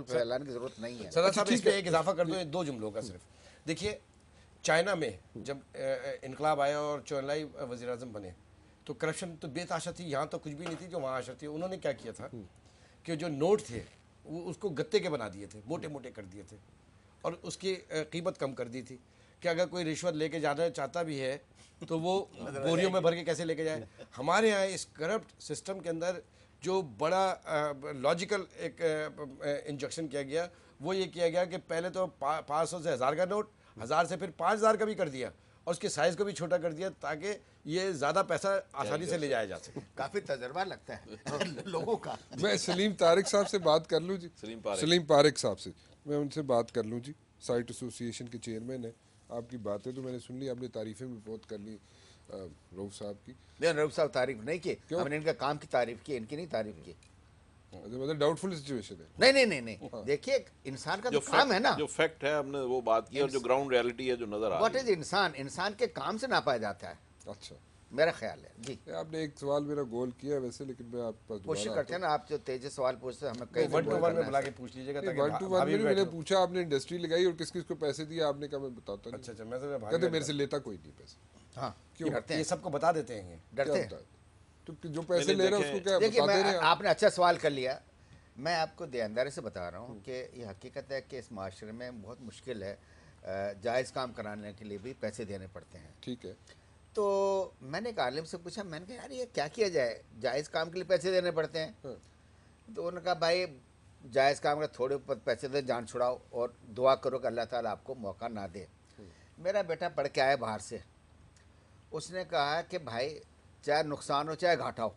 फैलाने की जरूरत नहीं है। सदा साहब, इस पे एक इजाफा कर दो, 2 जुमलों का सिर्फ। देखिए, चाइना में जब इनकलाब आया और चौलाई वज़ीर आज़म बने तो करप्शन तो बेताशा थी, यहाँ तो कुछ भी नहीं थी जो वहाँ आशा थी। उन्होंने क्या किया था कि जो नोट थे वो उसको गत्ते के बना दिए थे, मोटे मोटे कर दिए थे और उसकी कीमत कम कर दी थी कि अगर कोई रिश्वत लेके जाना चाहता भी है तो वो बोरियों में भर के कैसे लेके जाए। हमारे यहाँ इस करप्ट सिस्टम के अंदर जो बड़ा लॉजिकल एक इंजेक्शन किया गया वो ये किया गया कि पहले तो 500 से 1000 का नोट, 1000 से फिर 5000 का भी कर दिया और उसके साइज को भी छोटा कर दिया ताकि ये ज़्यादा पैसा आसानी से ले जाया जा सके। काफी तजर्बा लगता है लोगों का। मैं सलीम तारिक साहब से बात कर लूँ जी। सलीम पारिक साहब से मैं उनसे बात कर लूँ जी। साइट एसोसिएशन के चेयरमैन है। आपकी बातें तो मैंने सुन ली, आपने तारीफें भी बहुत कर ली रऊफ साहब की। नहीं, रऊफ साहब तारीफ नहीं की, हमने इनका काम की तारीफ की, इनकी नहीं तारीफ की। मतलब डाउटफुल सिचुएशन है। नहीं नहीं नहीं नहीं, देखिए इंसान का जो काम है ना, जो फैक्ट है हमने वो बात की और जो ग्राउंड रियलिटी है जो नजर आ रही है। व्हाट इज इंसान, इंसान के काम से नापा जाता है। अच्छा, मेरा ख्याल है जी। आपने एक सवाल मेरा गोल किया वैसे, लेकिन मैं आपके पास कोशिश करते हैं ना, आप जो तेज सवाल पूछते हैं हमें कई 1-to-1 में बुला के पूछ लीजिएगा। 1-to-1 में मैंने पूछा, आपने इंडस्ट्री लगाई और किस किस को पैसे दिए, आपने कहा मैं बताता नहीं। अच्छा, मैं तो कहते मेरे से लेता कोई नहीं पैसे। हाँ, क्यों डरते हैं, ये सबको बता देते हैं, डरते हैं। तो जो पैसे ले रहे हैं उसको क्या देखिए, बताते रहे? आपने अच्छा सवाल कर लिया। मैं आपको ईमानदारी से बता रहा हूँ कि ये हकीकत है कि इस माशरे में बहुत मुश्किल है, जायज़ काम कराने के लिए भी पैसे देने पड़ते हैं। ठीक है। तो मैंने एक आलिम से पूछा, मैंने कहा यार ये क्या किया जाए, जायज़ काम के लिए पैसे देने पड़ते हैं। तो उन्होंने कहा भाई जायज़ काम का थोड़े पैसे दे, जान छुड़ाओ और दुआ करो कि अल्लाह ताला आपको मौका ना दे। मेरा बेटा पढ़ के आया बाहर से, उसने कहा कि भाई चाहे नुकसान हो चाहे घाटा हो,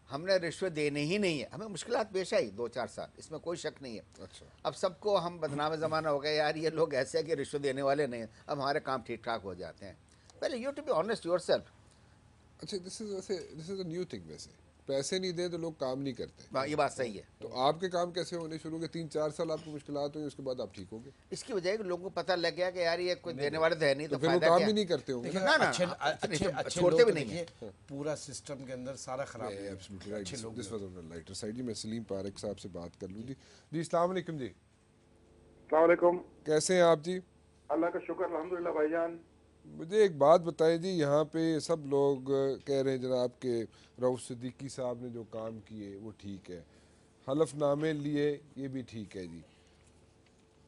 हमने रिश्वत देनी ही नहीं है। हमें मुश्किलात पेश आई 2-4 साल, इसमें कोई शक नहीं है। अच्छा। अब सबको हम बदनाम ज़माना हो गया यार, ये लोग ऐसे हैं कि रिश्वत देने वाले नहीं हैं, अब हमारे काम ठीक ठाक हो जाते हैं। पहले you to be honest yourself. अच्छा, this is a new thing. वैसे पैसे नहीं दे तो लोग काम नहीं करते। ये बात सही है। तो आपके काम कैसे होने शुरू हो गए? 3-4 साल आपको मुश्किलात हुई, उसके बाद आप ठीक हो गए। इसकी वजह है कि लोगों को पता लग गया कि यार ये कोई देने वाले तो है नहीं, तो फिर वो काम ही नहीं करते होंगे। ना ना, अच्छे छोड़ते भी नहीं है। पूरा सिस्टम के अंदर सारा खराब है। अच्छे लोग। This was on the lighter side जी। मैं सलीम पारिक साहब से बात कर लूँ जी। जी अस्सलाम वालेकुम जी। अस्सलाम वालेकुम। कैसे हैं आप जी? अल्लाह का शुक्र अल्हम्दुलिल्लाह भाईजान। मुझे एक बात बताएं जी, यहाँ पे सब लोग कह रहे हैं जनाब के रऊफ सिद्दीकी साहब ने जो काम किए वो ठीक है, हलफनामे लिए ये भी ठीक है जी।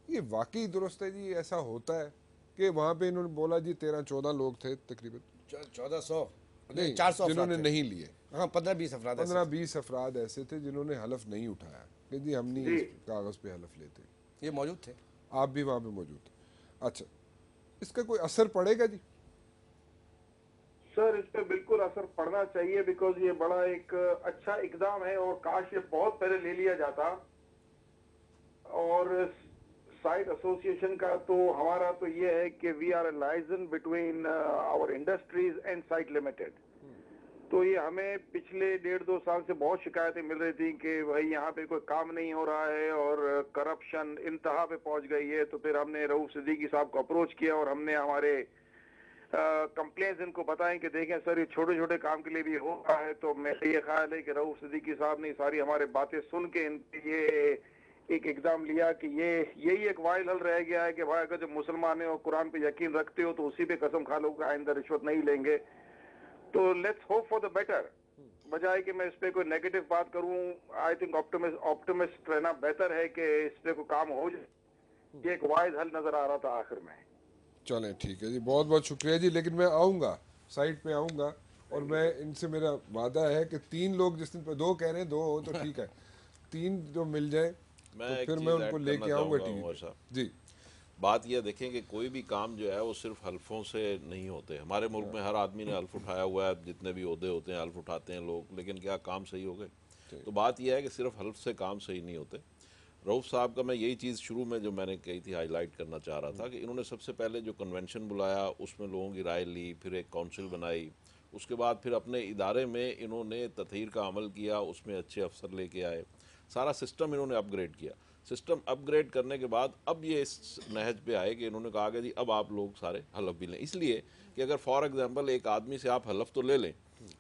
ये वाकई दुरुस्त है जी? ऐसा होता है कि वहाँ पे इन्होंने बोला जी 13-14 लोग थे तकरीबन, 1400 नहीं 400 जिन्होंने नहीं लिए। हाँ, 15-20 अफराद 15-20 अफराद ऐसे थे जिन्होंने हलफ नहीं उठाया कि जी हम नहीं कागज़ पे हलफ लेते। ये मौजूद थे, आप भी वहाँ पे मौजूद थे। अच्छा, इसका कोई असर पड़ेगा जी? सर, इस पे बिल्कुल असर पड़ना चाहिए, बिकॉज ये बड़ा एक अच्छा इकदाम है और काश ये बहुत पहले ले लिया जाता। और साइट एसोसिएशन का तो हमारा तो ये है कि we are a liaison between our industries and SITE Limited. तो ये हमें पिछले 1.5-2 साल से बहुत शिकायतें मिल रही थी कि भाई यहाँ पे कोई काम नहीं हो रहा है और करप्शन इंतहा पे पहुंच गई है। तो फिर हमने रऊफ सिद्दीकी साहब को अप्रोच किया और हमने हमारे कंप्लेंट्स इनको बताएं कि देखें सर ये छोटे छोटे काम के लिए भी हो रहा है। तो मेरा ये ख्याल है कि रऊफ सिद्दीकी साहब ने सारी हमारे बातें सुन के ये एक एग्जाम लिया कि यही एक वाइल हल रह गया है कि भाई अगर जब मुसलमान है और कुरान पे यकीन रखते हो तो उसी पे कसम खा लो कि आइंदा रिश्वत नहीं लेंगे। तो let's hope for the better, बजाय कि मैं इस पे कोई नेगेटिव बात करूं। आई थिंक ऑप्टिमिस्ट रहना बेहतर है कि इस पे कोई काम हो जाए। ये एक वाइज हल नजर आ रहा था आखिर में। चलें ठीक है जी, बहुत बहुत शुक्रिया जी। लेकिन मैं आऊँगा, साइट पे आऊँगा और मैं इनसे, मेरा वादा है कि 3 लोग जिस दिन पर 2 कह रहे हैं 2 हो तो ठीक है, 3 जो मिल जाए तो फिर मैं उनको लेके आऊँगा टीवी जी। बात यह देखें कि कोई भी काम जो है वो सिर्फ हल्फों से नहीं होते। हमारे मुल्क में हर आदमी ने हल्फ उठाया हुआ है, जितने भी ओहदे होते हैं हल्फ उठाते हैं लोग, लेकिन क्या काम सही हो गए? तो बात यह है कि सिर्फ हल्फ से काम सही नहीं होते। रऊफ साहब का मैं यही चीज़ शुरू में जो मैंने कही थी हाईलाइट करना चाह रहा था कि इन्होंने सबसे पहले जो कन्वेंशन बुलाया उसमें लोगों की राय ली, फिर एक काउंसिल बनाई, उसके बाद फिर अपने इदारे में इन्होंने तथहीर का अमल किया, उसमें अच्छे अफसर लेके आए, सारा सिस्टम इन्होंने अपग्रेड किया। सिस्टम अपग्रेड करने के बाद अब ये इस नहज पे आए कि इन्होंने कहा कि जी अब आप लोग सारे हलफ भी लें। इसलिए कि अगर फॉर एग्जांपल एक आदमी से आप हलफ तो ले लें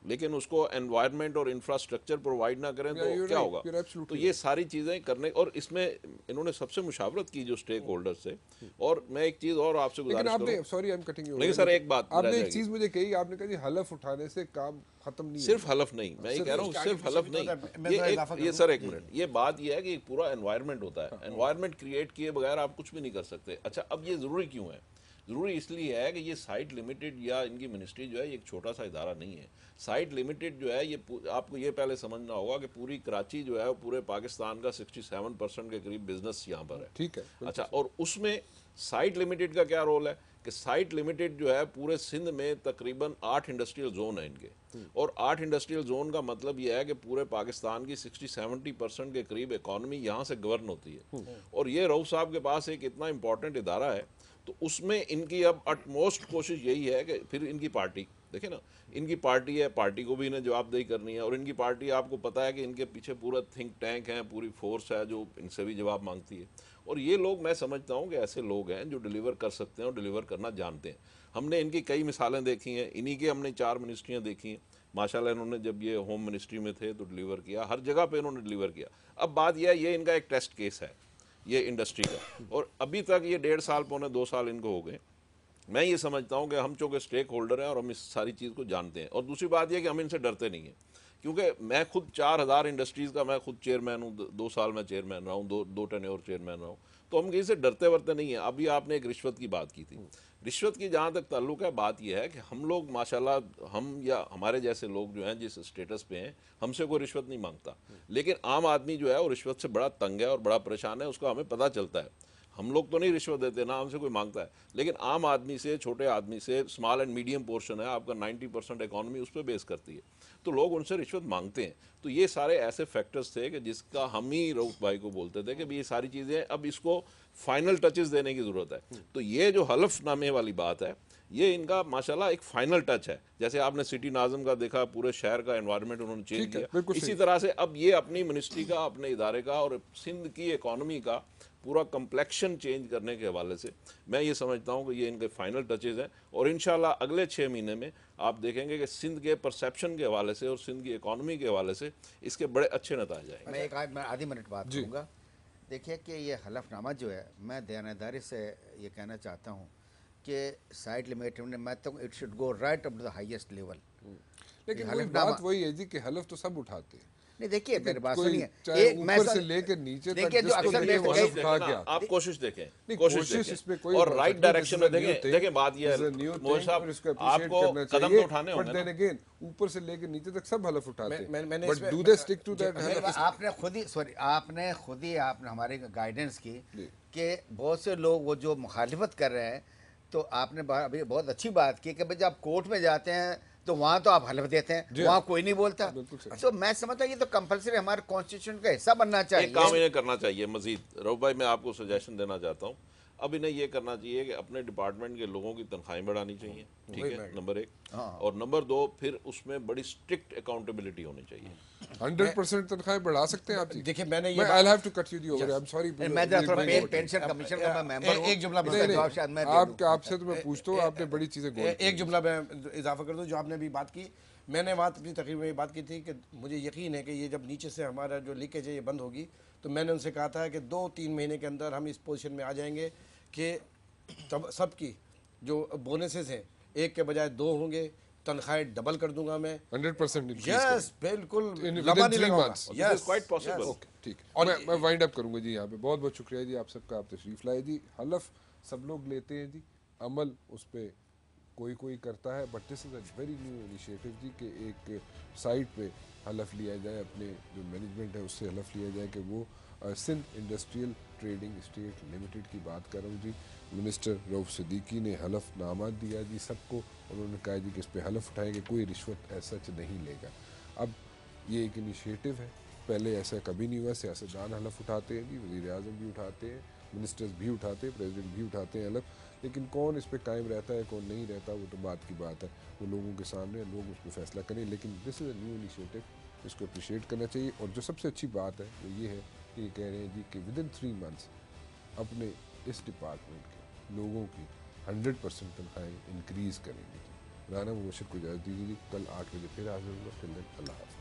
लेकिन उसको एनवायरनमेंट और इंफ्रास्ट्रक्चर प्रोवाइड ना करें Yeah, तो you're क्या right. होगा? You're absolutely तो ये सारी चीज़ें करने, और इसमें इन्होंने सबसे मुशावरत की जो स्टेक होल्डर से। और मैं एक चीज़ और आपसे लेकिन गुजारिश आपने करूँ, sorry I am cutting you, लेकिन सर एक बात रह आपने एक जाएगी। चीज मुझे कही, आपने कहा जी हलफ उठाने से काम खत्म नहीं सिर्फ होगा। हलफ नहीं, मैं ये कह रहा हूँ उसके सिर्फ आगे हलफ पीछे भी तो नहीं, मैं ये थोड़ा इजाफा एक, ये करूं। सर एक मिनट, ये बात ये है कि पूरा एनवायरनमेंट होता है, एनवायरनमेंट क्रिएट किए बगैर आप कुछ भी नहीं कर सकते। अच्छा, अब ये ज़रूरी क्यों है? ज़रूरी इसलिए है कि ये साइट लिमिटेड या इनकी मिनिस्ट्री जो है ये एक छोटा सा इदारा नहीं है। साइट लिमिटेड जो है ये आपको ये पहले समझना होगा कि पूरी कराची जो है वो पूरे पाकिस्तान का 67% के करीब बिजनेस यहाँ पर है। ठीक है, अच्छा, और उसमें साइट लिमिटेड का क्या रोल है कि साइट लिमिटेड जो है पूरे सिंध में तकरीबन 8 इंडस्ट्रियल जोन है इनके, और 8 इंडस्ट्रियल जोन का मतलब यह है कि पूरे पाकिस्तान की 60-70% के करीब इकॉनमी यहाँ से गवर्न होती है। और ये रऊफ साहब के पास एक इतना इंपॉर्टेंट इदारा है, तो उसमें इनकी अब अटमोस्ट कोशिश यही है कि फिर इनकी पार्टी देखे ना, इनकी पार्टी है, पार्टी को भी इन्हें जवाबदेही करनी है, और इनकी पार्टी आपको पता है कि इनके पीछे पूरा थिंक टैंक है, पूरी फोर्स है जो इनसे भी जवाब मांगती है। और ये लोग, मैं समझता हूँ कि ऐसे लोग हैं जो डिलीवर कर सकते हैं और डिलीवर करना जानते हैं। हमने इनकी कई मिसालें देखी हैं, इन्हीं के हमने 4 मिनिस्ट्रियाँ देखी हैं। माशाल्लाह इन्होंने जब ये होम मिनिस्ट्री में थे तो डिलीवर किया, हर जगह पे इन्होंने डिलीवर किया। अब बात यह है, ये इनका एक टेस्ट केस है ये इंडस्ट्री का, और अभी तक ये 1.5 साल पौने 2 साल इनको हो गए। मैं ये समझता हूँ कि हम चूँकि स्टेक होल्डर हैं और हम इस सारी चीज़ को जानते हैं, और दूसरी बात यह कि हम इनसे डरते नहीं हैं, क्योंकि मैं खुद 4000 इंडस्ट्रीज़ का मैं खुद चेयरमैन हूँ, 2 साल मैं चेयरमैन रहा हूँ, दो टेन्योर चेयरमैन रहा हूँ, तो हम कहीं से डरते वरते नहीं हैं। अभी आपने एक रिश्वत की बात की थी, रिश्वत की जहाँ तक ताल्लुक है, बात यह है कि हम लोग माशाल्लाह, हम या हमारे जैसे लोग जो हैं जिस स्टेटस पे हैं, हमसे कोई रिश्वत नहीं मांगता, लेकिन आम आदमी जो है वो रिश्वत से बड़ा तंग है और बड़ा परेशान है, उसका हमें पता चलता है। हम लोग तो नहीं रिश्वत देते, ना हमसे कोई मांगता है, लेकिन आम आदमी से, छोटे आदमी से, स्मॉल एंड मीडियम पोर्शन है आपका, 90% इकॉनमी उस पर बेस करती है, तो लोग उनसे रिश्वत मांगते हैं। तो ये सारे ऐसे फैक्टर्स थे कि जिसका हम ही रऊफ भाई को बोलते थे कि भाई ये सारी चीज़ें अब इसको फाइनल टचेस देने की ज़रूरत है। तो ये जो हलफनामे वाली बात है, ये इनका माशाल्लाह एक फाइनल टच है। जैसे आपने सिटी नाज़म का देखा, पूरे शहर का एनवायरनमेंट उन्होंने चेंज ठीक है, किया, बिल्कुल इसी सही। तरह से अब ये अपनी मिनिस्ट्री का, अपने इदारे का और सिंध की इकॉनमी का पूरा कम्प्लेक्शन चेंज करने के हवाले से मैं ये समझता हूँ कि ये इनके फाइनल टचेज हैं, और इंशाल्लाह अगले 6 महीने में आप देखेंगे कि सिंध के परसेप्शन के हवाले से और सिंध की इकॉनमी के हवाले से इसके बड़े अच्छे नतीजे आएंगे। मैं आधी मिनट बात करूँगा। देखिए कि ये हलफनामा जो है, मैं दयानतदारी से ये कहना चाहता हूँ कि साइट लिमिटेड ने, मैं तो it should go right up to the highest level. लेकिन वही हलफनामा बात वही है जी कि हलफ तो सब उठाते हैं, नहीं, देखिए मेरी बात कोई सुनिए, चाहे एक ऊपर से लेकर नीचे तक देखिए जो जिसको अक्सर देखे मैं वो कई- हलफ उठा के आता है। आप कोशिश देखें, नहीं, कोशिश इसमें देखें कोई और बात राइट नहीं, डायरेक्शन this is में a new देखें। thing, देखें बात यह this is a new है thing, मोहन साहब, और इसको appreciate आपको करना कदम चाहिए, तो उठाने but होंगे then ना। again, ऊपर से लेकर नीचे तक सब हलफ उठाते मैंने हैं, but इसमें- do they stick to that मेरी हलफ? बात- आपने खुद ही आपने हमारे गाइडेंस की कि बहुत से लोग वो जो मुखालिफत कर रहे हैं, तो आपने अभी बहुत अच्छी बात की कि भाई जब आप कोर्ट में जाते हैं तो वहाँ तो आप हलफ देते हैं, वहाँ कोई नहीं बोलता। बिल्कुल सही। तो मैं समझता हूँ ये तो कंपलसरी हमारे कॉन्स्टिट्यूशन का हिस्सा बनना एक काम चाहिए। इन्हें करना चाहिए मजीद। रऊफ भाई, मैं आपको सजेशन देना चाहता हूँ, अब इन्हें ये करना चाहिए कि अपने डिपार्टमेंट के लोगों की तनख्वाहें बढ़ानी चाहिए, ठीक है, नंबर 1, और नंबर 2 फिर उसमें बड़ी स्ट्रिक्ट अकाउंटेबिलिटी होनी चाहिए। 100% तनख्वाहें बढ़ा सकते हैं आप जी। देखिए, मैंने ये मैं बात- I'll have to cut you the over. I'm sorry. मैं जरा थोड़ा we'll go पेंशन कमीशन का मैं मेंबर हूँ, एक जुमला इसका नहीं, जवाब शायद मैं दे दूँ। आपसे तो मैं पूछता हूँ, आपने बड़ी चीजें गोल एक जुमला मैं इजाफा कर दूं, जो आपने अभी बात की, मैंने बात अपनी तकरीर में ये बात की थी कि मुझे यकीन है कि ये जब नीचे से हमारा जो लीकेज है ये बंद होगी, तो मैंने उनसे कहा था कि 2-3 महीने के अंदर हम इस पोजीशन में आ जाएंगे कि तब सबकी जो बोनसेस हैं 1 के बजाय 2 होंगे, तनख्वाहें डबल कर दूंगा मैं। 100% increase यस, बिल्कुल within लंबा नहीं 3 लगाऊंगा। months. This is quite possible. Okay, ठीक है। मैं वाइंड अप करूंगा जी यहाँ पे। बहुत बहुत शुक्रिया जी आप सबका, आप तशरीफ लाए जी। हलफ सब लोग लेते हैं जी, अमल उस पर कोई करता है, but this is a very new initiative जी कि एक साइट पे हलफ लिया जाए, अपने जो मैनेजमेंट है उससे हलफ लिया जाए कि वो Sindh Industrial Trading Estate Limited की बात कर रहा हूँ जी। मिनिस्टर रऊफ सिद्दीकी ने हलफनामा दिया जी सबको, उन्होंने कहा जी कि इस पर हलफ उठाएंगे, कोई रिश्वत ऐसा नहीं लेगा। अब ये एक इनिशिएटिव है, पहले ऐसा कभी नहीं हुआ। सियासतदान हलफ उठाते हैं जी, वज़ीर आज़म भी उठाते हैं, मिनिस्टर्स भी उठाते हैं, प्रेसिडेंट भी उठाते हैं हलफ, लेकिन कौन इस पर कायम रहता है कौन नहीं रहता वो तो बात की बात है, वो लोगों के सामने, लोग उस पर फैसला करें। लेकिन this is a new initiative, इसको अप्रिशिएट करना चाहिए। और जो सबसे अच्छी बात है वो ये है कि ये कह रहे हैं जी कि विदिन 3 मंथ्स अपने इस डिपार्टमेंट के लोगों की 100% तनख्वाहें इंक्रीज़ करेंगे जी। राना मुबशर को इजाज़त दीजिए जी, कल 8 बजे फिर हाजिर होगा। अल्लाह हाफ़िज़।